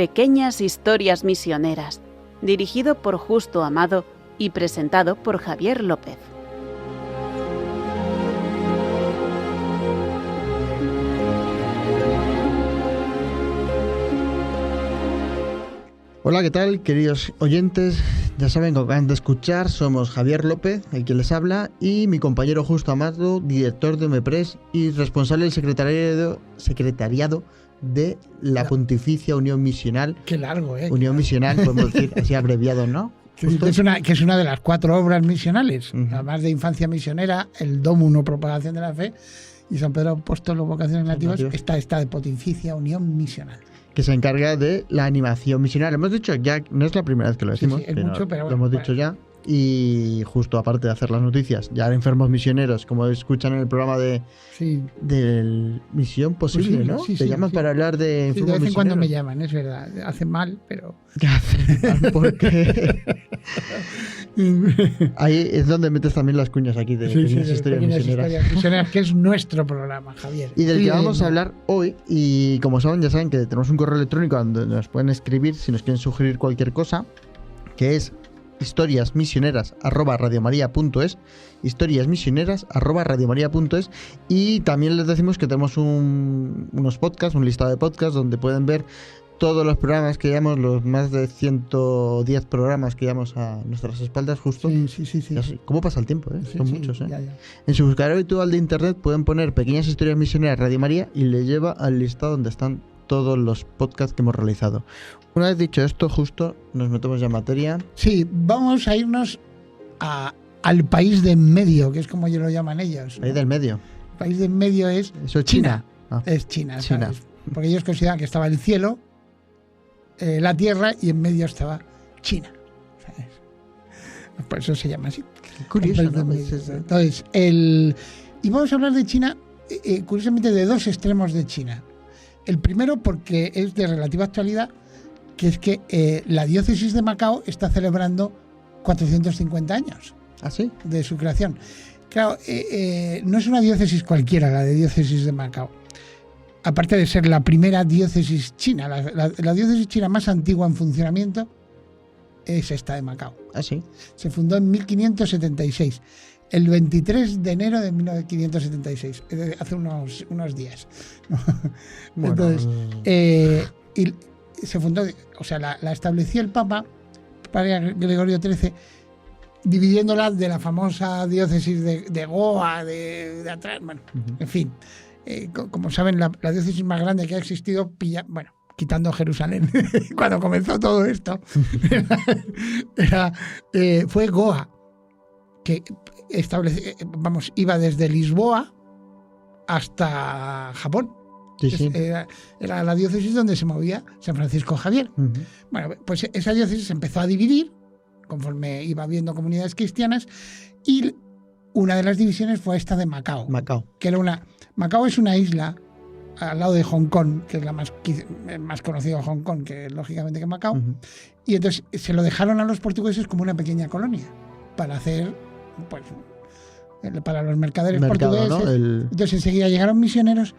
Pequeñas historias misioneras, dirigido por Justo Amado y presentado por Javier López. Hola, ¿qué tal, queridos oyentes? Ya saben que acaban de escuchar, somos Javier López, el que les habla, y mi compañero Justo Amado, director de OMEPRES y responsable del secretariado de la Pontificia Unión Misional. Qué largo, ¿eh? Unión Misional, podemos decir así abreviado, ¿no? Que es una de las 4 obras misionales, además de Infancia Misionera, el Dómuno, Propagación de la Fe, y San Pedro Apóstolo, Vocaciones Nativas, está esta de Pontificia Unión Misional. Que se encarga de la animación misional. Hemos dicho ya, no es la primera vez que lo decimos, sí, es mucho, pero lo hemos dicho ya. Y justo aparte de hacer las noticias, ya enfermos misioneros, como escuchan en el programa de Misión Posible, ¿no? Sí, Te llaman para hablar de enfermos de vez en cuando misioneros. me llaman, es verdad. Hacen mal, pero... Hacen mal porque... Ahí es donde metes también las cuñas aquí de pequeñas historias misioneras, que es nuestro programa, Javier. Y del que vamos a hablar hoy. Y como saben, ya saben que tenemos un correo electrónico donde nos pueden escribir si nos quieren sugerir cualquier cosa, que es historiasmisioneras@radiomaria.es, historiasmisioneras@radiomaria.es. Y también les decimos que tenemos unos podcasts, un listado de podcasts donde pueden ver todos los programas que llevamos, los más de 110 programas que llevamos a nuestras espaldas, justo. Sí. ¿Cómo pasa el tiempo? Son muchos, ¿eh? Ya. En su buscador habitual de internet pueden poner Pequeñas Historias Misioneras Radio María y le lleva al listado donde están todos los podcasts que hemos realizado. Una vez dicho esto, justo nos metemos ya en materia. Sí, vamos a irnos al país de en medio, que es como lo llaman ellos, ¿no? País del medio. El país de en medio es China. Es China, ¿sabes? Porque ellos consideraban que estaba el cielo, la tierra, y en medio estaba China, ¿sabes? Por eso se llama así. Qué curioso, ¿no? Entonces, y vamos a hablar de China, curiosamente, de 2 extremos de China. El primero, porque es de relativa actualidad, que es que la diócesis de Macao está celebrando 450 años. ¿Ah, sí? De su creación. Claro, no es una diócesis cualquiera, la de diócesis de Macao. Aparte de ser la primera diócesis china, la diócesis china más antigua en funcionamiento es esta de Macao. ¿Ah, sí? Se fundó en 1576, el 23 de enero de 1576, hace unos días. Bueno, entonces, y se fundó, o sea, la estableció el Papa Gregorio XIII, dividiéndola de la famosa diócesis de Goa, de atrás, bueno, en fin. Como saben, la diócesis más grande que ha existido, quitando Jerusalén, cuando comenzó todo esto, fue Goa, que iba desde Lisboa hasta Japón. Sí. Era la diócesis donde se movía San Francisco Javier. Bueno, pues esa diócesis se empezó a dividir conforme iba habiendo comunidades cristianas, y una de las divisiones fue esta de Macao. Macao es una isla al lado de Hong Kong, que es la más conocida Hong Kong, lógicamente que Macao. Y entonces se lo dejaron a los portugueses como una pequeña colonia para hacer, pues, para los mercaderes portugueses, ¿no? Entonces enseguida llegaron misioneros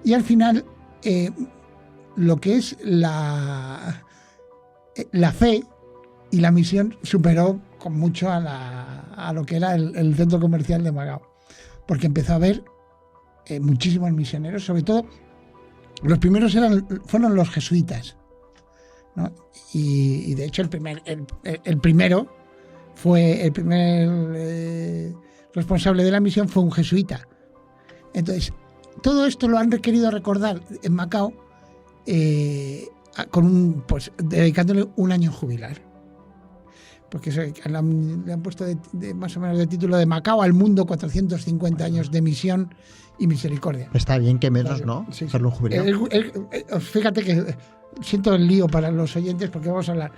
y al final lo que es la fe y la misión superó con mucho a lo que era el centro comercial de Macao, porque empezó a haber muchísimos misioneros, sobre todo los primeros fueron los jesuitas, ¿no? Y de hecho el primer responsable de la misión fue un jesuita. Entonces, todo esto lo han querido recordar en Macao dedicándole un año jubilar. Porque le han puesto más o menos de título de Macao al mundo, 450 años de misión y misericordia. Está bien que menos, ¿no? Sí. Hacerlo un jubilado. Fíjate que siento el lío para los oyentes, porque vamos a hablar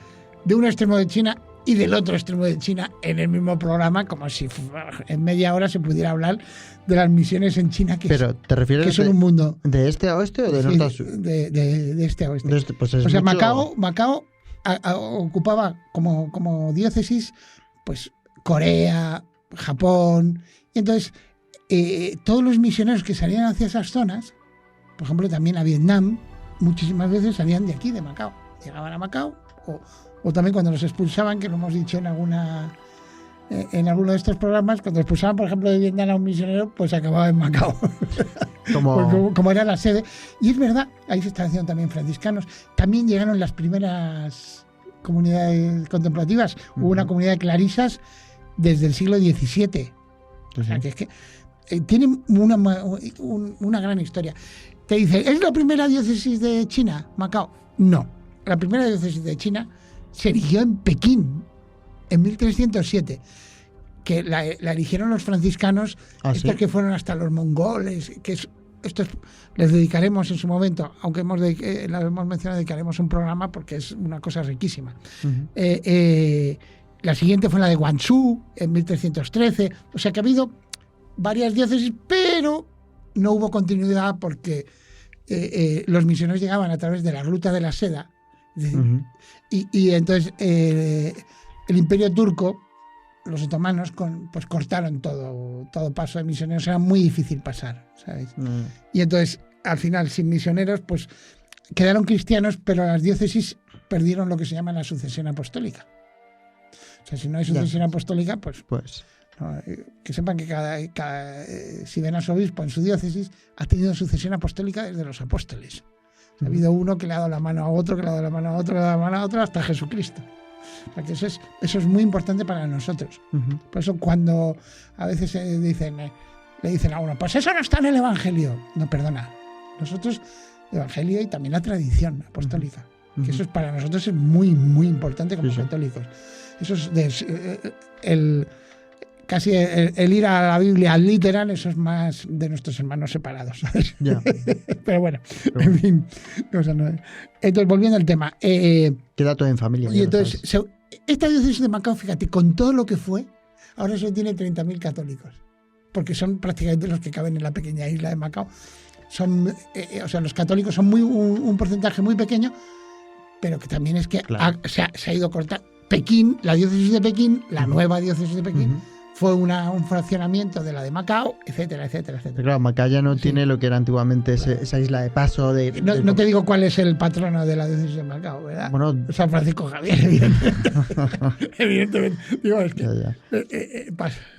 de un extremo de China y del otro extremo de China en el mismo programa, como si en media hora se pudiera hablar de las misiones en China, Pero ¿te refieres que son un mundo de este a oeste o de norte a sur? De este a oeste. Pues o sea, Macao ocupaba como diócesis, pues, Corea, Japón, y entonces todos los misioneros que salían hacia esas zonas, por ejemplo también a Vietnam, muchísimas veces salían de aquí, de Macao, llegaban a Macao, o también cuando los expulsaban, que lo hemos dicho en alguno de estos programas, cuando expulsaban, por ejemplo, de Vietnam a un misionero, pues acababa en Macao, como era la sede. Y es verdad, ahí se están haciendo también franciscanos. También llegaron las primeras comunidades contemplativas. Hubo una comunidad de clarisas desde el siglo XVII. O sea, que es que tienen una gran historia. Te dice, ¿es la primera diócesis de China, Macao? No. La primera diócesis de China se erigió en Pekín, en 1307, que la eligieron los franciscanos, estos que fueron hasta los mongoles, estos les dedicaremos en su momento, aunque lo hemos mencionado, dedicaremos un programa porque es una cosa riquísima. La siguiente fue la de Guangzhou, en 1313, o sea que ha habido varias diócesis, pero no hubo continuidad porque los misioneros llegaban a través de la ruta de la seda, y entonces el Imperio Turco, los otomanos, pues cortaron todo paso de misioneros. Era muy difícil pasar, ¿sabes? Y entonces, al final, sin misioneros, pues quedaron cristianos, pero las diócesis perdieron lo que se llama la sucesión apostólica. O sea, si no hay sucesión apostólica, pues no, que sepan que si ven a su obispo en su diócesis, ha tenido sucesión apostólica desde los apóstoles. Ha habido uno que le ha dado la mano a otro, que le ha dado la mano a otro, que le ha dado la mano a otro, hasta Jesucristo. O sea, que eso es muy importante para nosotros. Por eso cuando a veces le dicen a uno, pues eso no está en el Evangelio. No, perdona. Nosotros, el Evangelio y también la tradición apostólica, que eso para nosotros es muy, muy importante como católicos. Eso es casi el ir a la Biblia al literal, eso es más de nuestros hermanos separados, ¿sabes? Pero bueno, en fin. Entonces, volviendo al tema. Queda todo en familia. Y entonces, esta diócesis de Macao, fíjate, con todo lo que fue, ahora solo tiene 30.000 católicos, porque son prácticamente los que caben en la pequeña isla de Macao. O sea, los católicos son un porcentaje muy pequeño, pero que también es que se ha ido cortando. Pekín, la diócesis de Pekín, la nueva diócesis de Pekín, fue un fraccionamiento de la de Macao, etcétera, etcétera, etcétera. Claro, Macao ya no tiene lo que era antiguamente esa isla de paso. No te digo cuál es el patrono de la diócesis de Macao, ¿verdad? Bueno, San Francisco Javier, evidentemente. Evidentemente. Digo, es que,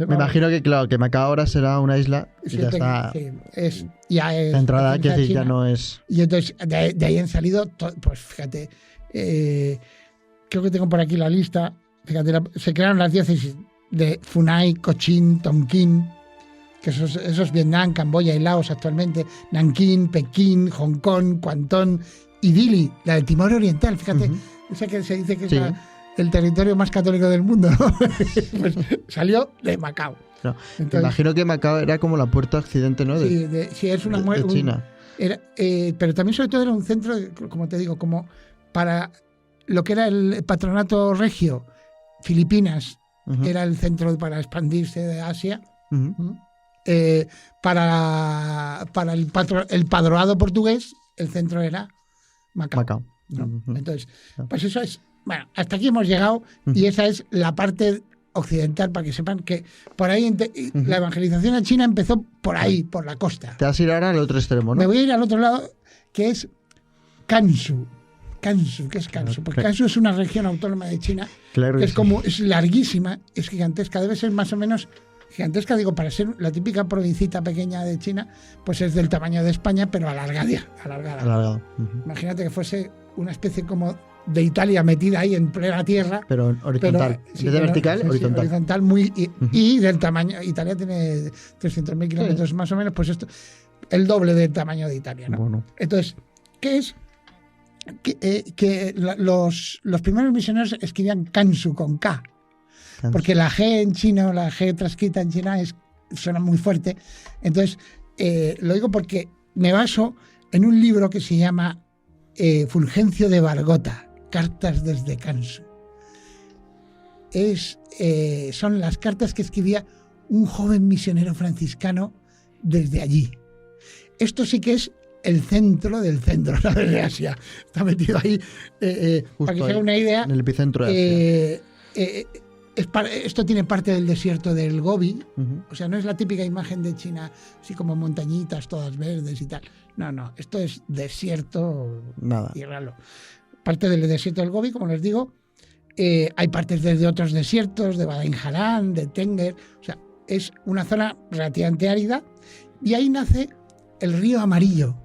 me imagino que, claro, que Macao ahora será una isla y ya está centrada, que decir, ya no es... Y entonces, de ahí han salido, pues fíjate, creo que tengo por aquí la lista, fíjate, se crearon las diócesis de Funai, Cochin, Tonkin, que esos Vietnam, Camboya y Laos actualmente, Nankín, Pekín, Hong Kong, Kuantan y Dili, la de Timor Oriental, fíjate, esa que se dice que es el territorio más católico del mundo, ¿no? Pues salió de Macao. No, entonces, me imagino que Macao era como la puerta occidente, ¿no? Sí, es una de China. Pero también sobre todo era un centro, como te digo, como para lo que era el patronato regio, Filipinas, era el centro para expandirse de Asia. Para el padroado portugués, el centro era Macao. ¿No? Entonces, pues eso es... Bueno, hasta aquí hemos llegado y esa es la parte occidental, para que sepan que por ahí la evangelización en China empezó por ahí, por la costa. Te vas a ir ahora al otro extremo, ¿no? Me voy a ir al otro lado, que es Kansu. ¿Qué es Kansu? Porque Kansu es una región autónoma de China, que es larguísima, es gigantesca, debe ser más o menos gigantesca, digo, para ser la típica provincita pequeña de China, pues es del tamaño de España, pero alargada. Imagínate que fuese una especie como de Italia metida ahí en plena tierra. Pero horizontal. Vertical, horizontal. Horizontal y del tamaño. Italia tiene 300.000 kilómetros más o menos, pues esto, el doble del tamaño de Italia, ¿no? Bueno. Entonces, ¿qué es? Que los primeros misioneros escribían Kansu con K. Porque la G en chino, la G transcrita en China suena muy fuerte. Entonces, lo digo porque me baso en un libro que se llama Fulgencio de Vargota, Cartas desde Kansu. Son las cartas que escribía un joven misionero franciscano desde allí. Esto sí que es el centro del centro, ¿sabes? De Asia. Está metido ahí, para que se haga una idea. En el epicentro de Asia. Esto tiene parte del desierto del Gobi, o sea, no es la típica imagen de China, así como montañitas todas verdes y tal. No, esto es desierto. Nada. Y raro. parte del desierto del Gobi, como les digo. Hay partes de otros desiertos, de Badain Haran, de Tenger. O sea, es una zona relativamente árida. Y ahí nace el río Amarillo,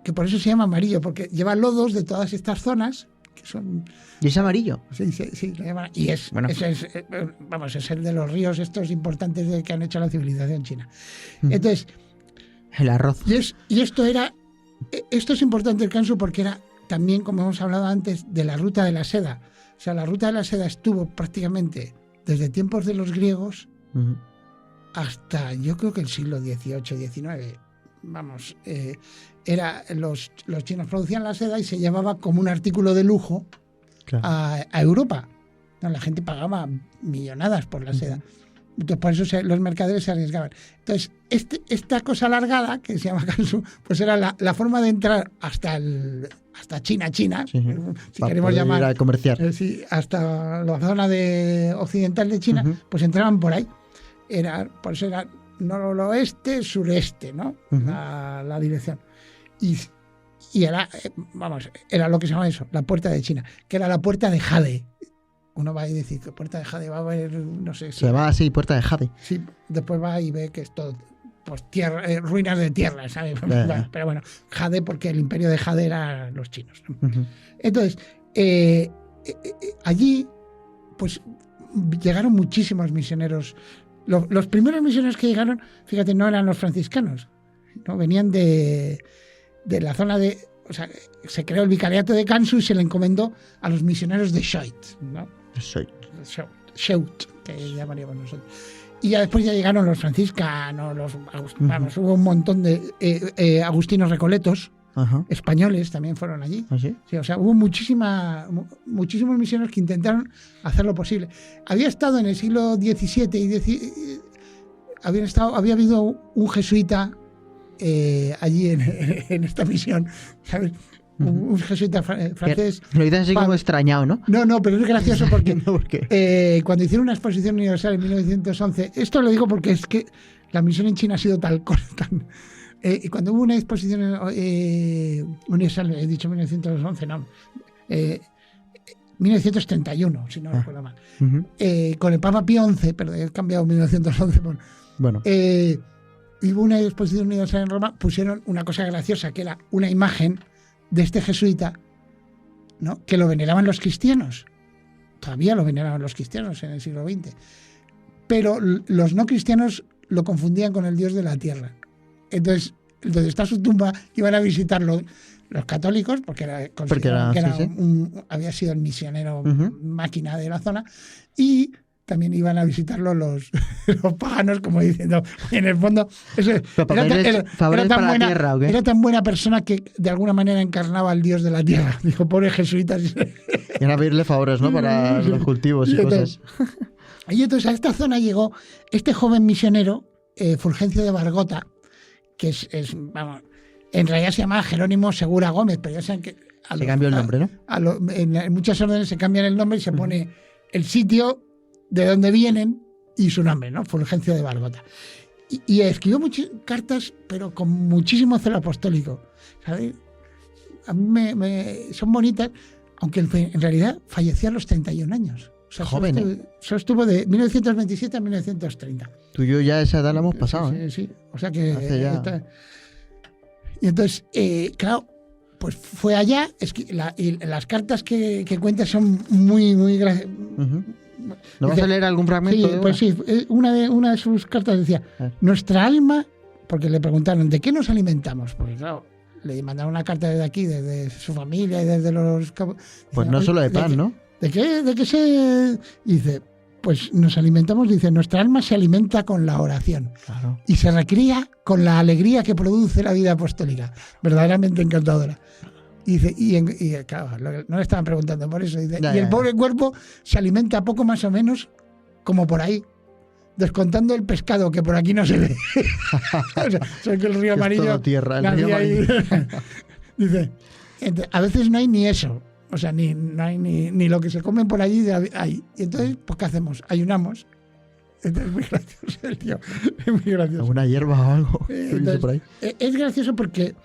que por eso se llama amarillo, porque lleva lodos de todas estas zonas. Que son, ¿Y es amarillo? Sí, lo llaman. Y es el de los ríos estos importantes que han hecho la civilización china. Entonces, el arroz. Y esto es importante el Kansu porque era también, como hemos hablado antes, de la ruta de la seda. O sea, la ruta de la seda estuvo prácticamente desde tiempos de los griegos hasta, yo creo que el siglo XVIII, XIX. Vamos, los chinos producían la seda y se llevaba como un artículo de lujo a Europa. No, la gente pagaba millonadas por la seda. Entonces, por eso los mercaderes se arriesgaban. Entonces, esta cosa alargada, que se llama Kansu, pues era la forma de entrar hasta China, si queremos llamar. Ir a comerciar. Hasta la zona occidental de China, pues entraban por ahí. Por eso era noroeste, sureste, ¿no? La dirección. Y era, era lo que se llama eso, la puerta de China, que era la puerta de Jade. Uno va y dice que puerta de Jade va a haber, no sé. Se llama así, puerta de Jade. Sí, después va y ve que es todo pues ruinas de tierra, ¿sabes? Pero bueno, Jade, porque el imperio de Jade era los chinos, ¿no? Entonces, allí, pues llegaron muchísimos misioneros. Los primeros misioneros que llegaron, fíjate, no eran los franciscanos, ¿no? Venían de la zona de... O sea, se creó el vicariato de Kansu y se le encomendó a los misioneros de Shoit, ¿no? Shoit, que llamaríamos nosotros. Y ya después ya llegaron los franciscanos, hubo un montón de agustinos recoletos, españoles también fueron allí. ¿Ah, sí? Sí, o sea, hubo muchísimos misioneros que intentaron hacer lo posible. Había estado en el siglo XVII había habido un jesuita allí en esta misión, ¿sabes? Un jesuita francés. Lo dicen así como extrañado, ¿no? No, pero es gracioso porque cuando hicieron una exposición universal en 1911, esto lo digo porque es que la misión en China ha sido tal cosa, cuando hubo una exposición universal, he dicho 1911, no, 1931, si no recuerdo mal, con el Papa Pío XI, pero he cambiado 1911 por... Bueno. Hubo una exposición universal en Roma, pusieron una cosa graciosa, que era una imagen de este jesuita, ¿no? Que lo veneraban los cristianos. Todavía lo veneraban los cristianos en el siglo XX. Pero los no cristianos lo confundían con el dios de la tierra. Entonces, donde está su tumba, iban a visitarlo los católicos, porque había sido el misionero máquina de la zona, y también iban a visitarlo los paganos, como diciendo, en el fondo era tan buena persona que de alguna manera encarnaba al dios de la tierra. Dijo, pobre jesuitas. Y a pedirle favores, ¿no? Para los cultivos y cosas. Y entonces a esta zona llegó este joven misionero, Fulgencio de Bargota, que vamos, en realidad se llamaba Jerónimo Segura Gómez, pero ya saben que... Se cambió el nombre, ¿no? En muchas órdenes se cambian el nombre y se pone el sitio de dónde vienen y su nombre, ¿no? Fulgencio de Bargota. Y escribió muchas cartas, pero con muchísimo celo apostólico, ¿sabes? A mí son bonitas, aunque en realidad falleció a los 31 años. O sea, joven, solo estuvo de 1927 a 1930. Tú y yo ya esa edad la hemos pasado, sí, ¿eh? Sí, o sea que... Y entonces, claro, pues fue allá, y las cartas que cuenta son muy, muy graciosas. ¿No vas a leer algún fragmento? Sí, pues sí, una de sus cartas decía, nuestra alma, porque le preguntaron, ¿de qué nos alimentamos? Porque claro, le mandaron una carta desde aquí, desde su familia y desde los... Pues no solo de pan, ¿no? ¿De qué se...? Dice, pues nos alimentamos, dice, nuestra alma se alimenta con la oración. Claro. Y se recría con la alegría que produce la vida apostólica. Verdaderamente encantadora. Y dice, y claro, no le estaban preguntando por eso. Dice, el pobre cuerpo se alimenta poco más o menos como por ahí, descontando el pescado que por aquí no se ve. O sea, que el río Amarillo... Tierra, el río Amarillo. Dice, a veces no hay ni eso. O sea, no hay ni lo que se comen por allí hay. Y entonces, pues, ¿qué hacemos? Ayunamos. Entonces, es muy gracioso el tío. Es muy gracioso. ¿Alguna hierba o algo? Entonces, por ahí. Es gracioso porque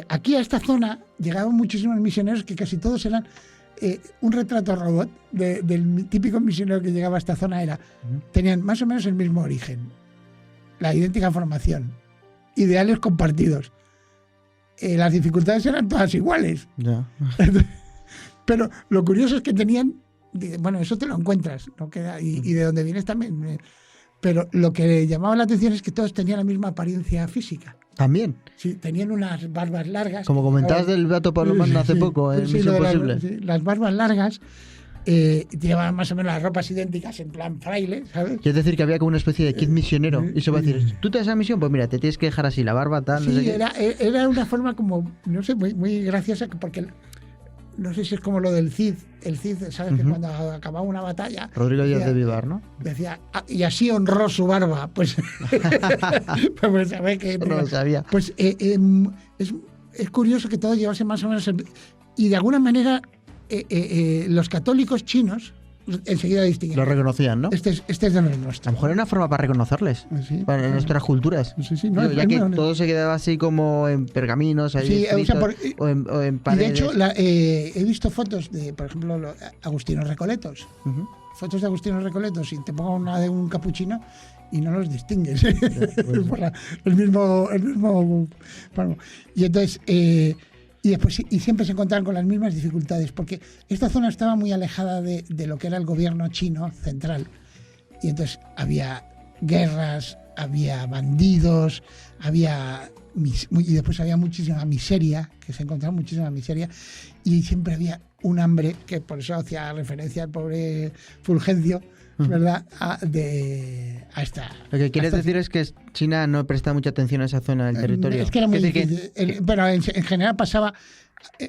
aquí a esta zona llegaban muchísimos misioneros que casi todos eran un retrato robot del típico misionero que llegaba a esta zona. Tenían más o menos el mismo origen, la idéntica formación, ideales compartidos. Las dificultades eran todas iguales. Ya. Pero lo curioso es que tenían, bueno, eso te lo encuentras, ¿no? Y de dónde vienes también. Pero lo que llamaba la atención es que todos tenían la misma apariencia física. ¿También? Sí, tenían unas barbas largas. Como comentabas del Beato Pablo Magno hace poco, en Misión Imposible. Las barbas largas llevaban más o menos las ropas idénticas en plan fraile, ¿sabes? Quiero decir que había como una especie de kit misionero. Y se va a decir, ¿tú te das esa misión? Pues mira, te tienes que dejar así la barba, tal. Sí, no sé qué. era una forma como, no sé, muy graciosa, porque no sé si es como lo del Cid. El Cid, ¿sabes? Que cuando acababa una batalla... Rodrigo Díaz de Vivar, ¿no? Decía, y así honró su barba. Pues, pues a ver que... No lo sabía. Pues es curioso que todos llevasen más o menos... y de alguna manera los católicos chinos enseguida distinguen. Lo reconocían, ¿no? Este es de los nuestros. A lo mejor era una forma para reconocerles, Sí, para nuestras culturas. Sí, no, ya que todo se quedaba así como en pergaminos, ahí escritos, o en paredes. Y de hecho, he visto fotos de, por ejemplo, Agustinos Recoletos. Fotos de Agustinos Recoletos, y te pongo una de un capuchino y no los distingues. Pues. el mismo. Bueno, y entonces... Y después, y siempre se encontraban con las mismas dificultades, porque esta zona estaba muy alejada de lo que era el gobierno chino central. Y entonces había guerras, había bandidos, y después había muchísima miseria, que se encontraba muchísima miseria, y siempre había un hambre, que por eso hacía referencia al pobre Fulgencio, ¿verdad? A esta. Lo que quieres decir es que China no presta mucha atención a esa zona del territorio. Es que era muy difícil. Pero en general pasaba.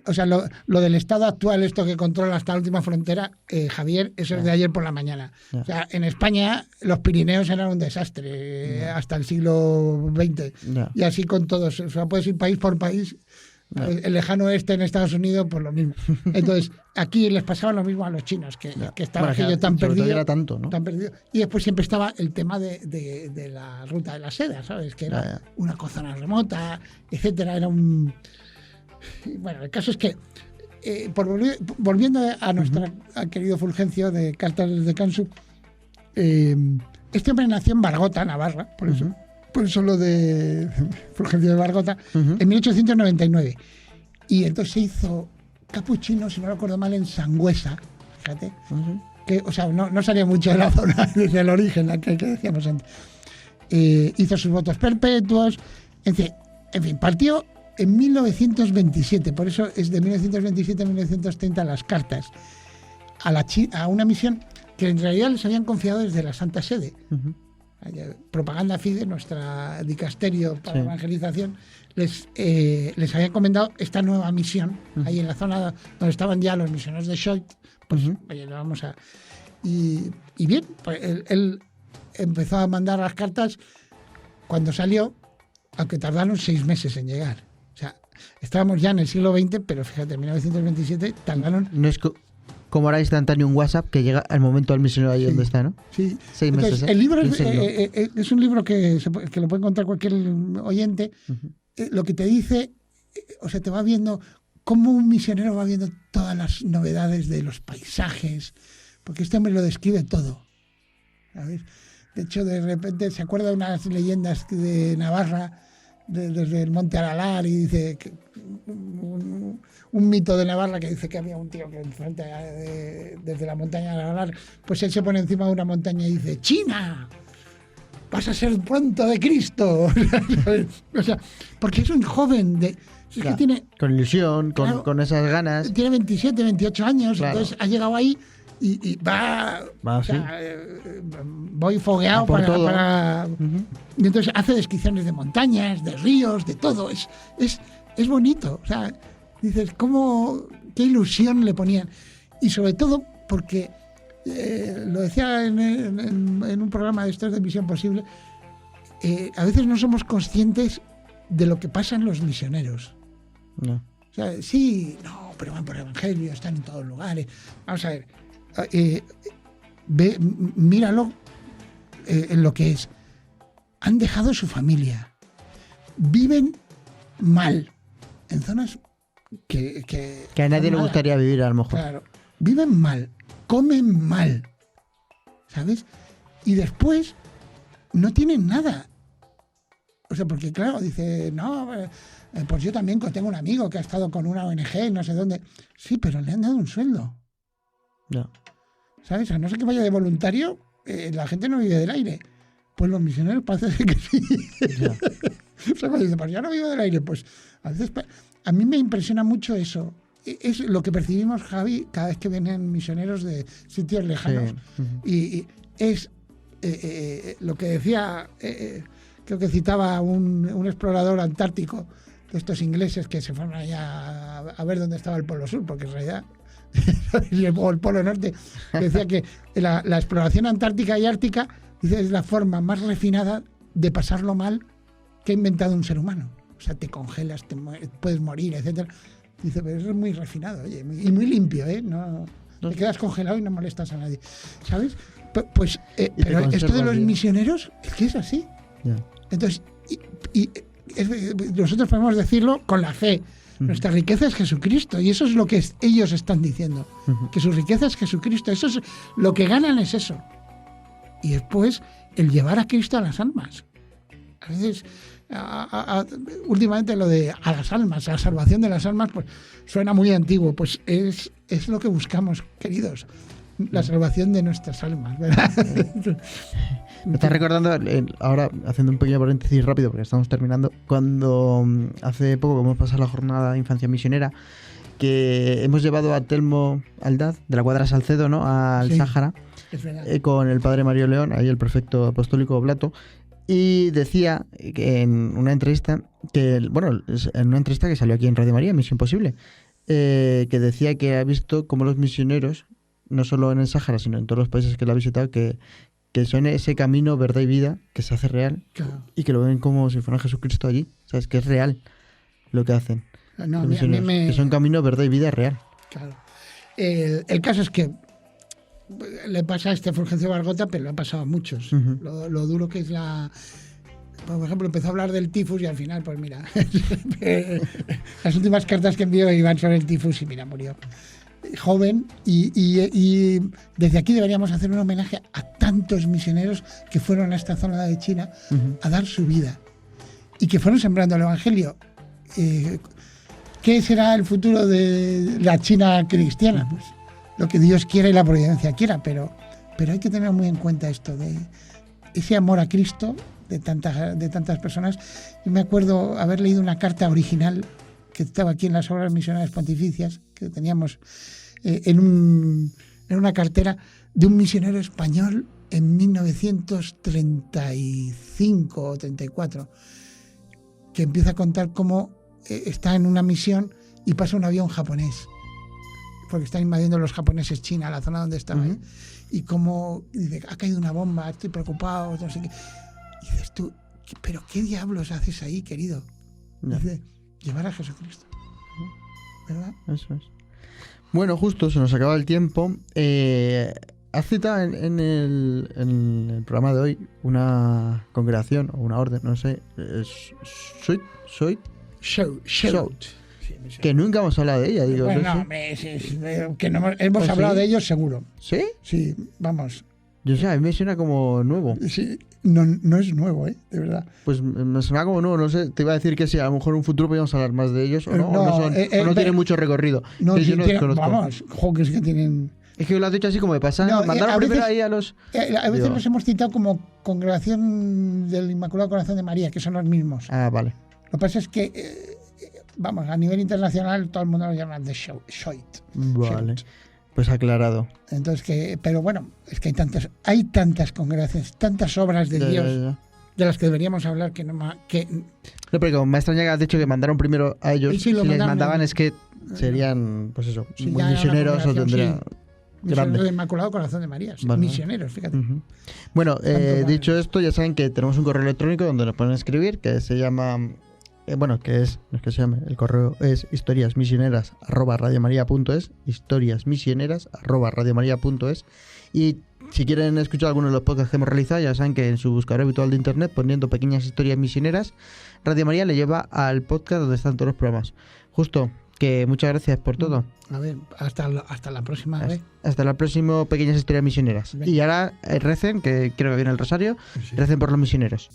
O sea, lo del estado actual, esto que controla hasta la última frontera, Javier, eso es de ayer por la mañana. O sea, en España los Pirineos eran un desastre hasta el siglo XX. Y así con todos. O sea, puedes ir país por país. El lejano oeste en Estados Unidos, pues lo mismo. Entonces, aquí les pasaba lo mismo a los chinos, que estaba aquello tan perdido. Era tanto, ¿no? Tan perdido. Y después siempre estaba el tema de la ruta de la seda, ¿sabes? Que era una zona remota, etcétera. Era un... Bueno, el caso es que, volviendo a nuestro querido Fulgencio de Cartas desde Kansu, este hombre nació en Bargota, Navarra, por eso. Por eso lo de Fulgencio de Bargota, en 1899. Y entonces se hizo capuchino, si no recuerdo mal, en Sangüesa, fíjate. Que, o sea, no salía mucho de la zona, desde el origen, la que decíamos antes. Hizo sus votos perpetuos, en fin, partió en 1927, por eso es de 1927 a 1930 las cartas, a una misión que en realidad les habían confiado desde la Santa Sede. Propaganda Fide, nuestra dicasterio para evangelización, les había encomendado esta nueva misión ahí en la zona donde estaban ya los misioneros de Schoit. Pues oye, vamos a... Y bien, pues él empezó a mandar las cartas cuando salió, aunque tardaron 6 meses en llegar. O sea, estábamos ya en el siglo XX, pero fíjate, en 1927 tardaron... No es como ahora instantáneo un WhatsApp que llega al momento del misionero ahí donde está, ¿no? Sí. 6 meses. Entonces, el libro es un libro que lo puede encontrar cualquier oyente. Lo que te dice, o sea, te va viendo cómo un misionero va viendo todas las novedades de los paisajes, porque este hombre lo describe todo, ¿sabes? De hecho, de repente se acuerda de unas leyendas de Navarra, desde el Monte Aralar, y dice que un mito de Navarra que dice que había un tío que enfrente desde la montaña de Aralar, pues él se pone encima de una montaña y dice: ¡China! ¡Vas a ser pronto de Cristo! O sea, porque es un joven es que tiene, con ilusión, con esas ganas. Tiene 27, 28 años, claro. Entonces ha llegado ahí y va o sea, voy fogueado para y entonces hace descripciones de montañas, de ríos, de todo. Es bonito. O sea, dices, qué ilusión le ponían. Y sobre todo porque, lo decía en un programa de estos de Misión Posible, a veces no somos conscientes de lo que pasa en los misioneros. No. O sea, pero van por el Evangelio, están en todos lugares. Vamos a ver, míralo en lo que es. Han dejado su familia, viven mal, en zonas que a nadie le nada. gustaría vivir, a lo mejor. Claro, viven mal, comen mal, ¿sabes? Y después no tienen nada. O sea, porque claro, dice, no, pues yo también tengo un amigo que ha estado con una ONG, no sé dónde. Sí, pero le han dado un sueldo, No. ¿sabes? A no ser que vaya de voluntario, la gente no vive del aire. Pues los misioneros parece que sí. Ya. O sea, cuando dice, pues yo no vivo del aire, pues a veces a mí me impresiona mucho eso. Es lo que percibimos, Javi, cada vez que vienen misioneros de sitios lejanos. Sí. Y es lo que decía, creo que citaba un explorador antártico de estos ingleses que se fueron allá a ver dónde estaba el Polo Sur, porque en realidad, o el Polo Norte, que decía que la exploración antártica y ártica, dice, es la forma más refinada de pasarlo mal que ha inventado un ser humano. O sea, te congelas, puedes morir, etcétera. Dice, pero eso es muy refinado, oye, y muy limpio, ¿eh? No, te quedas congelado y no molestas a nadie, ¿sabes? Pues, pero esto de los misioneros es que es así. Ya. Entonces, nosotros podemos decirlo con la fe. Nuestra riqueza es Jesucristo, y eso es lo que ellos están diciendo, que su riqueza es Jesucristo. Eso es lo que ganan, es eso. Y después, el llevar a Cristo a las almas. A veces, últimamente lo de a las almas, a la salvación de las almas, pues suena muy antiguo. Pues es lo que buscamos, queridos. La salvación de nuestras almas, ¿verdad? Me estás recordando, ahora haciendo un pequeño paréntesis rápido, porque estamos terminando, cuando hace poco hemos pasado la jornada de infancia misionera, que hemos llevado a Telmo Aldaz, de la Cuadra Salcedo, ¿no?, al Sáhara, con el padre Mario León, ahí el prefecto apostólico oblato, y decía que en una entrevista, en una entrevista que salió aquí en Radio María, Misión Posible, que decía que ha visto cómo los misioneros, no solo en el Sáhara, sino en todos los países que lo ha visitado, que son ese camino, verdad y vida, que se hace real, Claro. y que lo ven como si fuera Jesucristo allí. ¿Sabes? Que es real lo que hacen. No, los misioneros, que son camino, verdad y vida real. Claro. El caso es que le pasa a este Fulgencio Bargota, pero le ha pasado a muchos. Lo duro que es por ejemplo, empezó a hablar del tifus y al final, pues mira, las últimas cartas que envió iban sobre el tifus y mira, murió. Joven, y desde aquí deberíamos hacer un homenaje a tantos misioneros que fueron a esta zona de China a dar su vida y que fueron sembrando el evangelio. ¿Qué será el futuro de la China cristiana? Pues lo que Dios quiera y la providencia quiera, pero hay que tener muy en cuenta esto de ese amor a Cristo de tantas personas. Yo me acuerdo haber leído una carta original que estaba aquí en las obras misionales pontificias, que teníamos en una cartera de un misionero español en 1935 o 34, que empieza a contar cómo está en una misión y pasa un avión japonés, porque están invadiendo los japoneses China, la zona donde estaba ahí, y cómo dice, ha caído una bomba, estoy preocupado, no sé qué. Y dices tú, ¿pero qué diablos haces ahí, querido? No. Dice, llevar a Jesucristo, ¿verdad? Eso es. Bueno, justo se nos acaba el tiempo. Has citado en el programa de hoy una congregación o una orden, no sé, Shout. Que nunca hemos hablado de ella, digo. Bueno, no sé. hombre, que no hemos ¿Ah, hablado sí? de ellos seguro. ¿Sí? Sí, vamos. Yo sé, a mí me suena como nuevo. Sí, no es nuevo, de verdad. Pues me suena como nuevo, no sé. Te iba a decir que sí, a lo mejor en un futuro podríamos hablar más de ellos, o no, o no tienen mucho recorrido. No, Que sí yo no tienen, desconozco. vamos, jokers que tienen... Es que lo has dicho así como de pasar. No, Mandaron a primero veces- ahí a los. a veces Digo. los hemos citado como Congregación del Inmaculado Corazón de María, que son los mismos. Ah, vale. Lo que pasa es que, vamos, a nivel internacional todo el mundo lo llama de Shout. Vale. Pues aclarado. Entonces, pero bueno, es que hay tantas congregaciones, tantas obras de Dios Ya. de las que deberíamos hablar que no que No, pero como me extraña que has dicho que mandaron primero a ellos. Sí, lo si les mandaron mandaban en- es que serían, pues eso, Sí, muy ya era una misioneros o congregación, tendrían. Misioneros Grande. del Inmaculado Corazón de María, sí, Vale. misioneros, fíjate. Ujú. Bueno, Tanto vale. dicho esto, ya saben que tenemos un correo electrónico donde nos pueden escribir, que se llama que es, no es que se llame, el correo es historiasmisioneras@radiomaria.es, historiasmisioneras@radiomaria.es. Y si quieren escuchar alguno de los podcasts que hemos realizado, ya saben que en su buscador habitual de internet, poniendo Pequeñas Historias Misioneras, Radio María le lleva al podcast donde están todos los programas. Justo, que muchas gracias por todo. A ver, hasta la próxima vez. Hasta la próxima Pequeñas Historias Misioneras. Venga. Y ahora recen, que creo que viene el rosario, Sí. recen por los misioneros.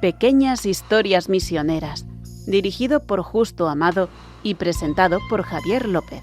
Pequeñas Historias Misioneras, dirigido por Justo Amado y presentado por Javier López.